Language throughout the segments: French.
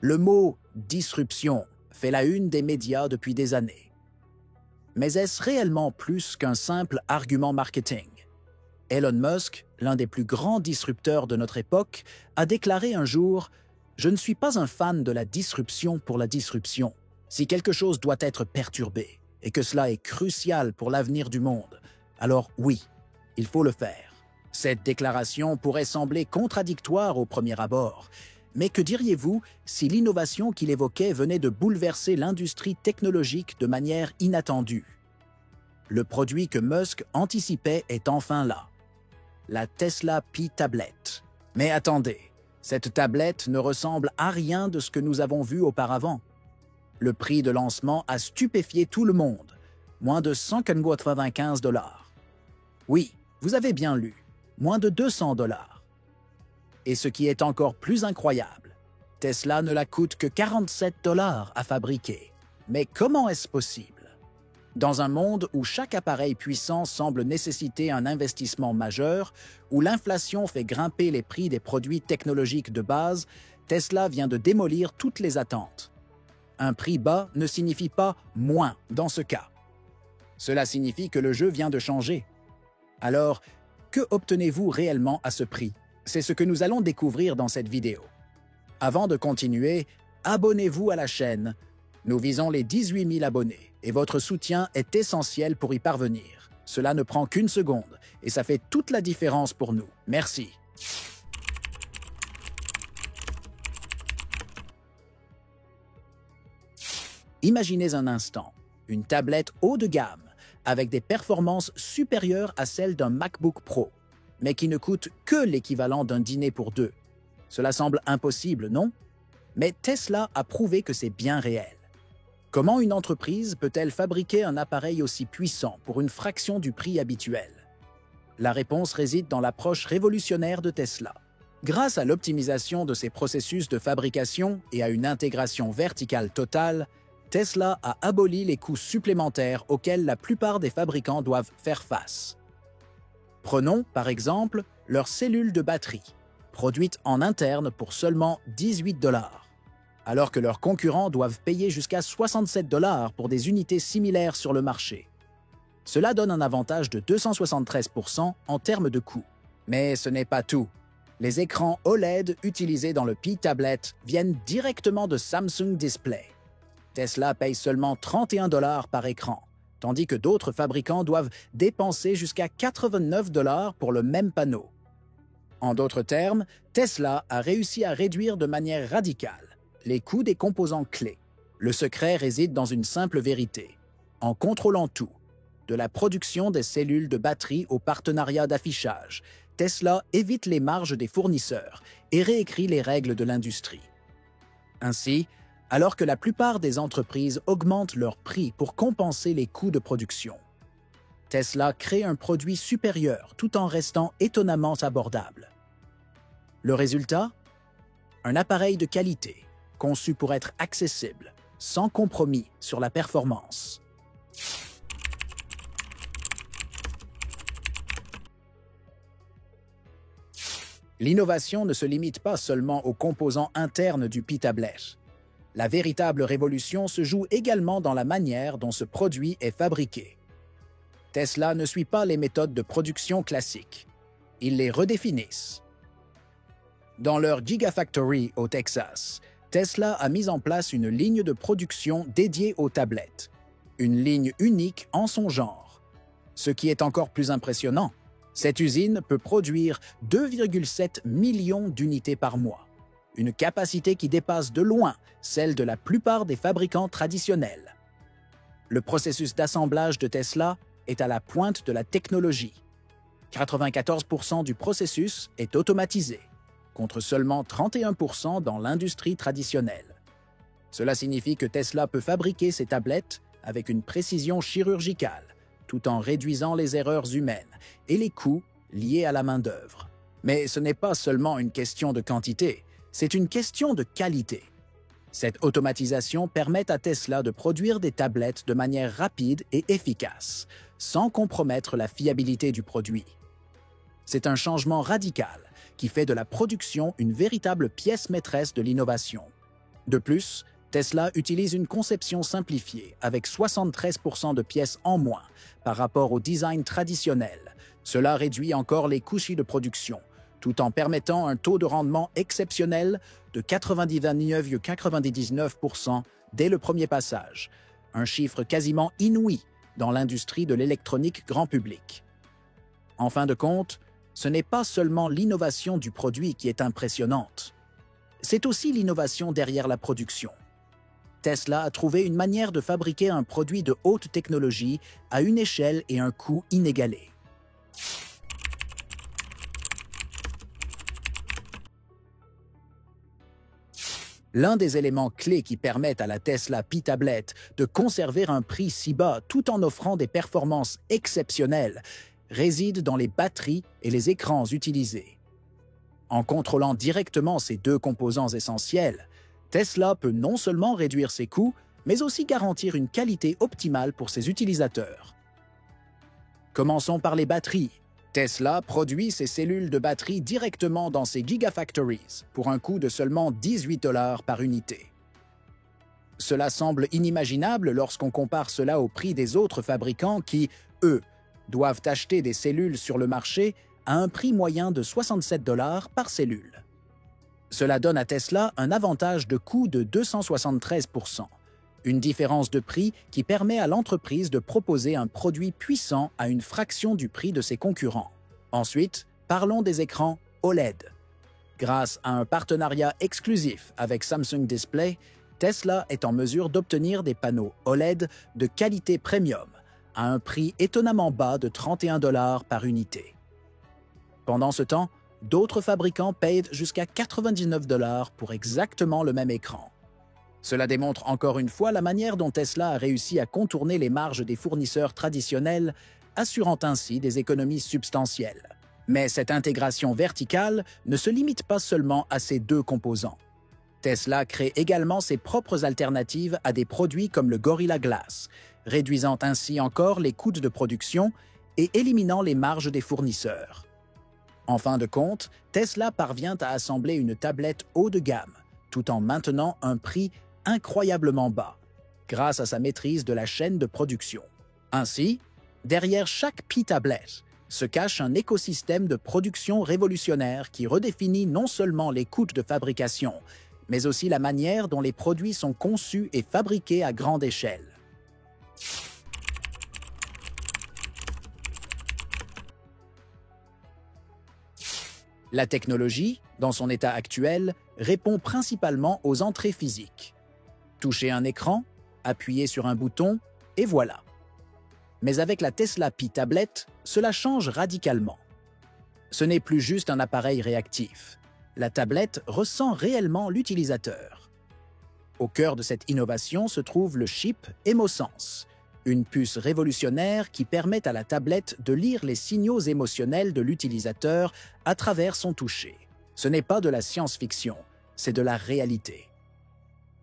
Le mot « disruption » fait la une des médias depuis des années. Mais est-ce réellement plus qu'un simple argument marketing? Elon Musk, l'un des plus grands disrupteurs de notre époque, a déclaré un jour « Je ne suis pas un fan de la disruption pour la disruption. Si quelque chose doit être perturbé et que cela est crucial pour l'avenir du monde, alors oui, il faut le faire. » Cette déclaration pourrait sembler contradictoire au premier abord, mais que diriez-vous si l'innovation qu'il évoquait venait de bouleverser l'industrie technologique de manière inattendue? Le produit que Musk anticipait est enfin là. La Tesla Pi Tablet. Mais attendez, cette tablette ne ressemble à rien de ce que nous avons vu auparavant. Le prix de lancement a stupéfié tout le monde, moins de 195 $. Oui, vous avez bien lu, moins de 200 $. Et ce qui est encore plus incroyable, Tesla ne la coûte que 47 $ à fabriquer. Mais comment est-ce possible? Dans un monde où chaque appareil puissant semble nécessiter un investissement majeur, où l'inflation fait grimper les prix des produits technologiques de base, Tesla vient de démolir toutes les attentes. Un prix bas ne signifie pas moins dans ce cas. Cela signifie que le jeu vient de changer. Alors, que obtenez-vous réellement à ce prix? C'est ce que nous allons découvrir dans cette vidéo. Avant de continuer, abonnez-vous à la chaîne. Nous visons les 18 000 abonnés et votre soutien est essentiel pour y parvenir. Cela ne prend qu'une seconde et ça fait toute la différence pour nous. Merci. Imaginez un instant, une tablette haut de gamme avec des performances supérieures à celles d'un MacBook Pro, mais qui ne coûte que l'équivalent d'un dîner pour deux. Cela semble impossible, non? Mais Tesla a prouvé que c'est bien réel. Comment une entreprise peut-elle fabriquer un appareil aussi puissant pour une fraction du prix habituel? La réponse réside dans l'approche révolutionnaire de Tesla. Grâce à l'optimisation de ses processus de fabrication et à une intégration verticale totale, Tesla a aboli les coûts supplémentaires auxquels la plupart des fabricants doivent faire face. Prenons, par exemple, leurs cellules de batterie, produites en interne pour seulement 18 $, alors que leurs concurrents doivent payer jusqu'à 67 $ pour des unités similaires sur le marché. Cela donne un avantage de 273% en termes de coût. Mais ce n'est pas tout. Les écrans OLED utilisés dans le Pi Tablet viennent directement de Samsung Display. Tesla paye seulement 31 $ par écran, tandis que d'autres fabricants doivent dépenser jusqu'à 89 $ pour le même panneau. En d'autres termes, Tesla a réussi à réduire de manière radicale les coûts des composants clés. Le secret réside dans une simple vérité. En contrôlant tout, de la production des cellules de batterie au partenariat d'affichage, Tesla évite les marges des fournisseurs et réécrit les règles de l'industrie. Ainsi, alors que la plupart des entreprises augmentent leurs prix pour compenser les coûts de production, Tesla crée un produit supérieur tout en restant étonnamment abordable. Le résultat? Un appareil de qualité, conçu pour être accessible, sans compromis sur la performance. L'innovation ne se limite pas seulement aux composants internes du Pi Tablet. La véritable révolution se joue également dans la manière dont ce produit est fabriqué. Tesla ne suit pas les méthodes de production classiques. Ils les redéfinissent. Dans leur Gigafactory au Texas, Tesla a mis en place une ligne de production dédiée aux tablettes, une ligne unique en son genre. Ce qui est encore plus impressionnant, cette usine peut produire 2,7 millions d'unités par mois, une capacité qui dépasse de loin celle de la plupart des fabricants traditionnels. Le processus d'assemblage de Tesla est à la pointe de la technologie. 94% du processus est automatisé, contre seulement 31% dans l'industrie traditionnelle. Cela signifie que Tesla peut fabriquer ses tablettes avec une précision chirurgicale, tout en réduisant les erreurs humaines et les coûts liés à la main-d'œuvre. Mais ce n'est pas seulement une question de quantité, c'est une question de qualité. Cette automatisation permet à Tesla de produire des tablettes de manière rapide et efficace, sans compromettre la fiabilité du produit. C'est un changement radical qui fait de la production une véritable pièce maîtresse de l'innovation. De plus, Tesla utilise une conception simplifiée avec 73% de pièces en moins par rapport au design traditionnel. Cela réduit encore les coûts de production, tout en permettant un taux de rendement exceptionnel de 99,99% dès le premier passage, un chiffre quasiment inouï dans l'industrie de l'électronique grand public. En fin de compte, ce n'est pas seulement l'innovation du produit qui est impressionnante, c'est aussi l'innovation derrière la production. Tesla a trouvé une manière de fabriquer un produit de haute technologie à une échelle et un coût inégalés. L'un des éléments clés qui permettent à la Tesla P-Tablet de conserver un prix si bas tout en offrant des performances exceptionnelles réside dans les batteries et les écrans utilisés. En contrôlant directement ces deux composants essentiels, Tesla peut non seulement réduire ses coûts, mais aussi garantir une qualité optimale pour ses utilisateurs. Commençons par les batteries. Tesla produit ses cellules de batterie directement dans ses Gigafactories pour un coût de seulement $18 par unité. Cela semble inimaginable lorsqu'on compare cela au prix des autres fabricants qui, eux, doivent acheter des cellules sur le marché à un prix moyen de $67 par cellule. Cela donne à Tesla un avantage de coût de 273%, une différence de prix qui permet à l'entreprise de proposer un produit puissant à une fraction du prix de ses concurrents. Ensuite, parlons des écrans OLED. Grâce à un partenariat exclusif avec Samsung Display, Tesla est en mesure d'obtenir des panneaux OLED de qualité premium à un prix étonnamment bas de $31 par unité. Pendant ce temps, d'autres fabricants payent jusqu'à $99 pour exactement le même écran. Cela démontre encore une fois la manière dont Tesla a réussi à contourner les marges des fournisseurs traditionnels, assurant ainsi des économies substantielles. Mais cette intégration verticale ne se limite pas seulement à ces deux composants. Tesla crée également ses propres alternatives à des produits comme le Gorilla Glass, réduisant ainsi encore les coûts de production et éliminant les marges des fournisseurs. En fin de compte, Tesla parvient à assembler une tablette haut de gamme, tout en maintenant un prix incroyablement bas, grâce à sa maîtrise de la chaîne de production. Ainsi, derrière chaque P-Tablet se cache un écosystème de production révolutionnaire qui redéfinit non seulement les coûts de fabrication, mais aussi la manière dont les produits sont conçus et fabriqués à grande échelle. La technologie, dans son état actuel, répond principalement aux entrées physiques. Toucher un écran, appuyer sur un bouton, et voilà. Mais avec la Tesla P-Tablet, cela change radicalement. Ce n'est plus juste un appareil réactif. La tablette ressent réellement l'utilisateur. Au cœur de cette innovation se trouve le chip EmoSense, une puce révolutionnaire qui permet à la tablette de lire les signaux émotionnels de l'utilisateur à travers son toucher. Ce n'est pas de la science-fiction, c'est de la réalité.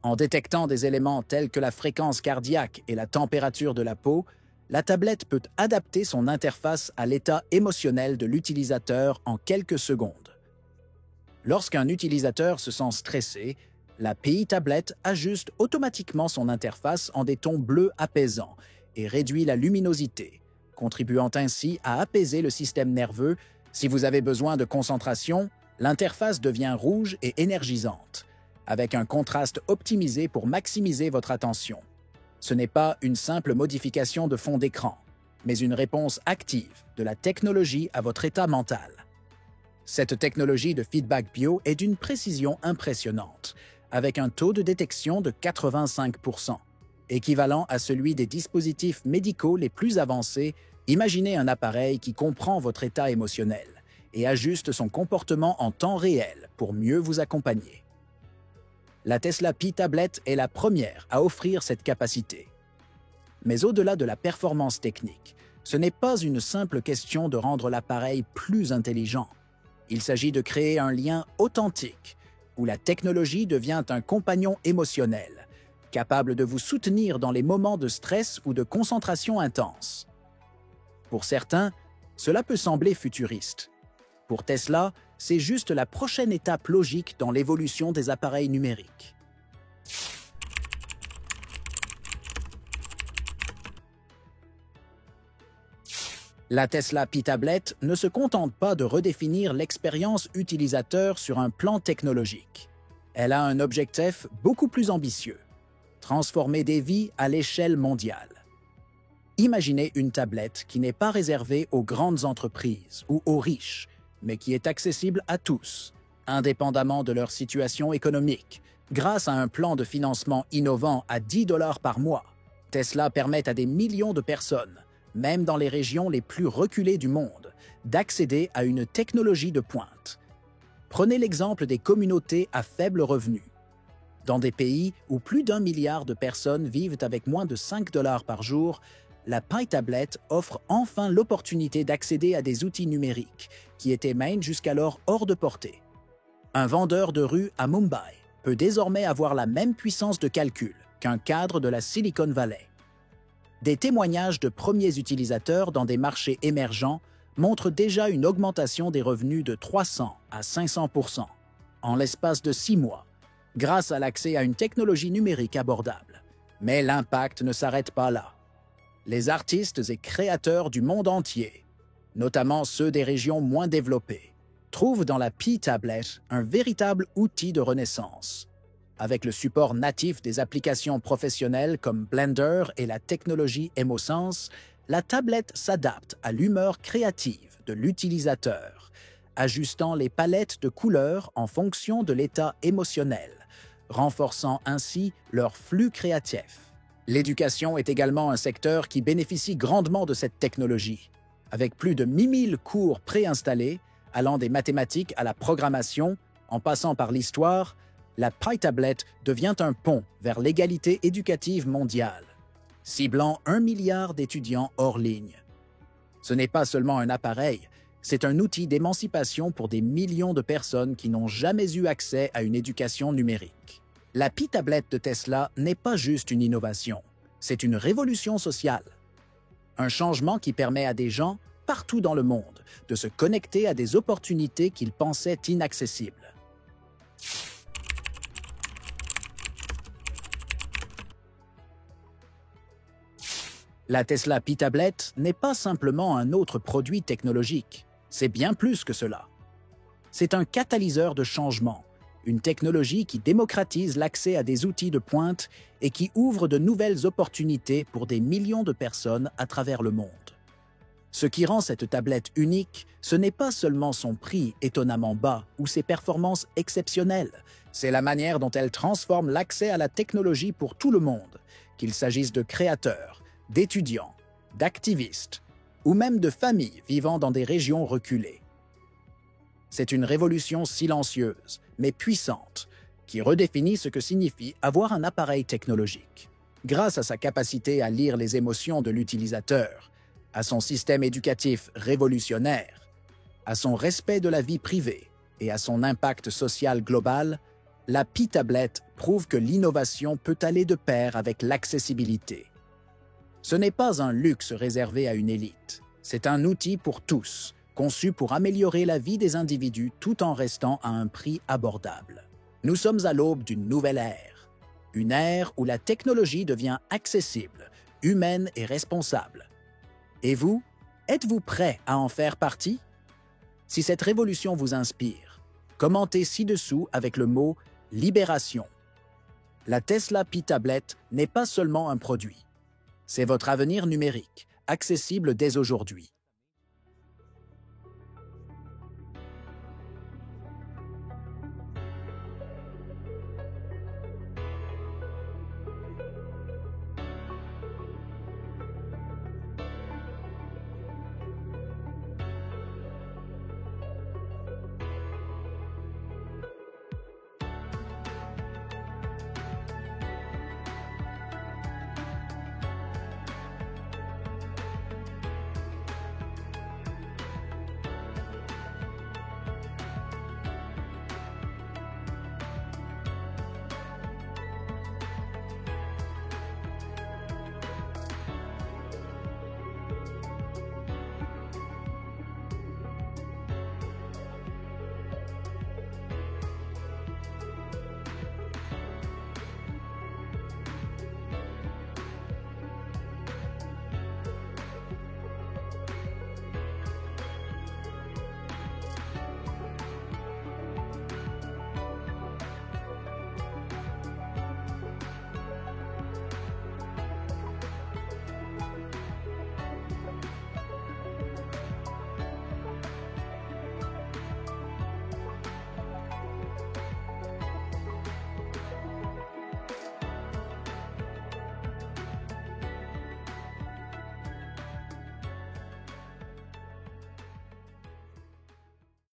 En détectant des éléments tels que la fréquence cardiaque et la température de la peau, la tablette peut adapter son interface à l'état émotionnel de l'utilisateur en quelques secondes. Lorsqu'un utilisateur se sent stressé, la P-Tablet ajuste automatiquement son interface en des tons bleus apaisants et réduit la luminosité, contribuant ainsi à apaiser le système nerveux. Si vous avez besoin de concentration, l'interface devient rouge et énergisante, avec un contraste optimisé pour maximiser votre attention. Ce n'est pas une simple modification de fond d'écran, mais une réponse active de la technologie à votre état mental. Cette technologie de feedback bio est d'une précision impressionnante, avec un taux de détection de 85%, équivalent à celui des dispositifs médicaux les plus avancés. Imaginez un appareil qui comprend votre état émotionnel et ajuste son comportement en temps réel pour mieux vous accompagner. La Tesla P-Tablet est la première à offrir cette capacité. Mais au-delà de la performance technique, ce n'est pas une simple question de rendre l'appareil plus intelligent. Il s'agit de créer un lien authentique, où la technologie devient un compagnon émotionnel, capable de vous soutenir dans les moments de stress ou de concentration intense. Pour certains, cela peut sembler futuriste. Pour Tesla, c'est juste la prochaine étape logique dans l'évolution des appareils numériques. La Tesla P-Tablet ne se contente pas de redéfinir l'expérience utilisateur sur un plan technologique. Elle a un objectif beaucoup plus ambitieux: transformer des vies à l'échelle mondiale. Imaginez une tablette qui n'est pas réservée aux grandes entreprises ou aux riches, mais qui est accessible à tous, indépendamment de leur situation économique. Grâce à un plan de financement innovant à 10 $ par mois, Tesla permet à des millions de personnes, même dans les régions les plus reculées du monde, d'accéder à une technologie de pointe. Prenez l'exemple des communautés à faible revenu. Dans des pays où plus d'1 milliard de personnes vivent avec moins de 5 $ par jour, la Pi-Tablet offre enfin l'opportunité d'accéder à des outils numériques qui étaient même jusqu'alors hors de portée. Un vendeur de rue à Mumbai peut désormais avoir la même puissance de calcul qu'un cadre de la Silicon Valley. Des témoignages de premiers utilisateurs dans des marchés émergents montrent déjà une augmentation des revenus de 300 à 500 % en l'espace de 6 mois, grâce à l'accès à une technologie numérique abordable. Mais l'impact ne s'arrête pas là. Les artistes et créateurs du monde entier, notamment ceux des régions moins développées, trouvent dans la P-Tablet un véritable outil de renaissance. Avec le support natif des applications professionnelles comme Blender et la technologie EmoSense, la tablette s'adapte à l'humeur créative de l'utilisateur, ajustant les palettes de couleurs en fonction de l'état émotionnel, renforçant ainsi leur flux créatif. L'éducation est également un secteur qui bénéficie grandement de cette technologie. Avec plus de 1000 cours préinstallés, allant des mathématiques à la programmation, en passant par l'histoire, la Pi-Tablet devient un pont vers l'égalité éducative mondiale, ciblant 1 milliard d'étudiants hors ligne. Ce n'est pas seulement un appareil, c'est un outil d'émancipation pour des millions de personnes qui n'ont jamais eu accès à une éducation numérique. La Pi-Tablet de Tesla n'est pas juste une innovation, c'est une révolution sociale. Un changement qui permet à des gens, partout dans le monde, de se connecter à des opportunités qu'ils pensaient inaccessibles. La Tesla P-Tablet n'est pas simplement un autre produit technologique, c'est bien plus que cela. C'est un catalyseur de changement, une technologie qui démocratise l'accès à des outils de pointe et qui ouvre de nouvelles opportunités pour des millions de personnes à travers le monde. Ce qui rend cette tablette unique, ce n'est pas seulement son prix étonnamment bas ou ses performances exceptionnelles, c'est la manière dont elle transforme l'accès à la technologie pour tout le monde, qu'il s'agisse de créateurs, d'étudiants, d'activistes ou même de familles vivant dans des régions reculées. C'est une révolution silencieuse, mais puissante, qui redéfinit ce que signifie avoir un appareil technologique. Grâce à sa capacité à lire les émotions de l'utilisateur, à son système éducatif révolutionnaire, à son respect de la vie privée et à son impact social global, la P-Tablet prouve que l'innovation peut aller de pair avec l'accessibilité. Ce n'est pas un luxe réservé à une élite, c'est un outil pour tous, conçu pour améliorer la vie des individus tout en restant à un prix abordable. Nous sommes à l'aube d'une nouvelle ère, une ère où la technologie devient accessible, humaine et responsable. Et vous, êtes-vous prêt à en faire partie? Si cette révolution vous inspire, commentez ci-dessous avec le mot « Libération ». La Tesla P-Tablet n'est pas seulement un produit, c'est votre avenir numérique, accessible dès aujourd'hui.